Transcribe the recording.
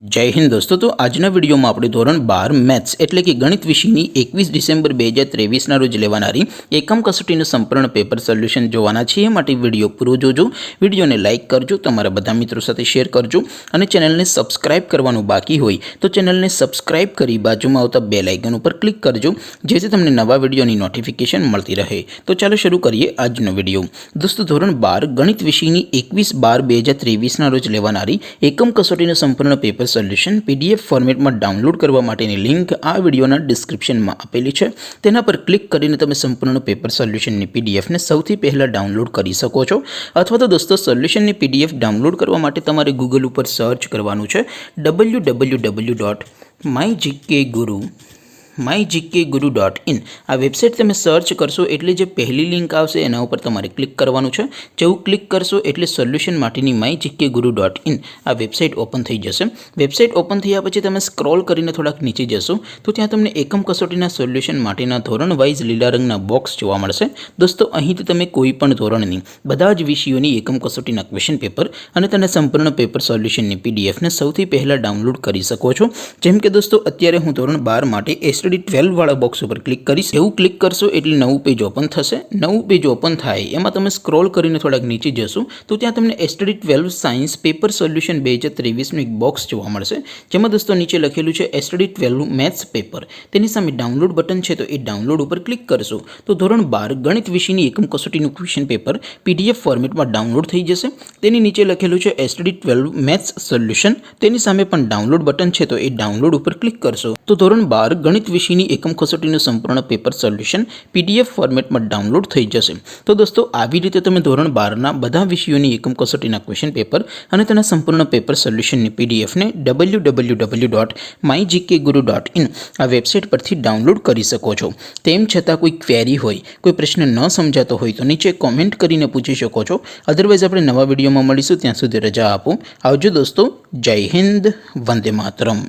जय हिंद दोस्तों। तो આજના વિડીયોમાં આપણે ધોરણ 12 મેથ્સ એટલે કે ગણિત વિષયની 21 ડિસેમ્બર 2023ના રોજ લેવાનારી એકમ કસોટીનું સંપૂર્ણ પેપર સોલ્યુશન જોવાના છીએ। માટે વિડીયો પૂરો જોજો, વિડીયોને લાઇક કરજો, તમારા બધા મિત્રો સાથે શેર કરજો અને ચેનલને સબસ્ક્રાઇબ કરવાનું બાકી હોય તો ચેનલને સબસ્ક્રાઇબ કરી બાજુમાં આવતા બેલ આઇકન ઉપર ક્લિક કરજો, જેથી તમને નવા વિડીયોની નોટિફિકેશન મળતી રહે। તો ચાલો શરૂ કરીએ આજનો વિડીયો। દોસ્તો, ધોરણ 12 ગણિત વિષયની 21/12/2023ના રોજ લેવાનારી એકમ કસોટીનું સંપૂર્ણ પેપર સોલ્યુશન PDF ફોર્મેટમાં ડાઉનલોડ કરવા માટેની લિંક આ વિડીયોના ડિસ્ક્રિપ્શનમાં આપેલી છે। તેના પર ક્લિક કરીને તમે સંપૂર્ણ પેપર સોલ્યુશનની PDFને સૌથી પહેલાં ડાઉનલોડ કરી શકો છો। અથવા તો દોસ્તો, સોલ્યુશનની PDF ડાઉનલોડ કરવા માટે તમારે ગૂગલ ઉપર સર્ચ કરવાનું છે www.mygkguru.in। આ વેબસાઇટ તમે સર્ચ કરશો એટલે જે પહેલી લિંક આવશે એના ઉપર તમારે ક્લિક કરવાનું છે। જેવું ક્લિક કરશો એટલે સોલ્યુશન માટેની mygkguru.in આ વેબસાઇટ ઓપન થઈ જશે। વેબસાઇટ ઓપન થયા પછી તમે સ્ક્રોલ કરીને થોડાક નીચે જશો તો ત્યાં તમને એકમ કસોટીના સોલ્યુશન માટેના ધોરણ વાઇઝ લીલા રંગના બોક્સ જોવા મળશે। દોસ્તો, અહીંથી તમે કોઈ પણ ધોરણની બધા જ વિષયોની એકમ કસોટીના ક્વેશ્ચન પેપર અને તેના સંપૂર્ણ પેપર સોલ્યુશનની PDFને સૌથી પહેલાં ડાઉનલોડ કરી શકો છો। જેમ કે દોસ્તો, અત્યારે હું ધોરણ 12 માટે STD 12 વાળા બોક્સ ઉપર ક્લિક કરીશ। એવું ક્લિક કરશો એટલે નવું પેજ ઓપન થશે। નવું પેજ ઓપન થાય એમાં તમે સ્ક્રોલ કરીને થોડાક નીચે જશો તો ત્યાં તમને STD 12 સાયન્સ પેપર સોલ્યુશન 2023નું એક બોક્સ જોવા મળશે, જેમાં દોસ્તો નીચે લખેલું છે STD 12 મેથ્સ પેપર। તેની સામે ડાઉનલોડ બટન છે, તો એ ડાઉનલોડ ઉપર ક્લિક કરશો તો ધોરણ 12 ગણિત વિષયની એકમ કસોટીનું ક્વેશ્ચન પેપર PDF ફોર્મેટમાં ડાઉનલોડ થઈ જશે। તેની નીચે લખેલું છે STD 12 મેથ્સ સોલ્યુશન, તેની સામે પણ ડાઉનલોડ બટન છે, તો એ ડાઉનલોડ ઉપર ક્લિક કરશો તો ધોરણ 12 ગણિત વિષયની એકમ કસોટીનું સંપૂર્ણ પેપર સોલ્યુશન PDF ફોર્મેટમાં ડાઉનલોડ થઈ જશે। તો દોસ્તો, આવી રીતે તમે ધોરણ 12ના બધા વિષયોની એકમ કસોટીના ક્વેશ્ચન પેપર અને તેના સંપૂર્ણ પેપર સોલ્યુશનની PDFને www.mygkguru.in આ વેબસાઇટ પરથી ડાઉનલોડ કરી શકો છો। તેમ છતાં કોઈ ક્વેરી હોય, કોઈ પ્રશ્ન ન સમજાતો હોય તો નીચે કોમેન્ટ કરીને પૂછી શકો છો। અધરવાઇઝ આપણે નવા વિડીયોમાં મળીશું, ત્યાં સુધી રજા આપો। આવજો દોસ્તો, જય હિન્દ, વંદે માતરમ।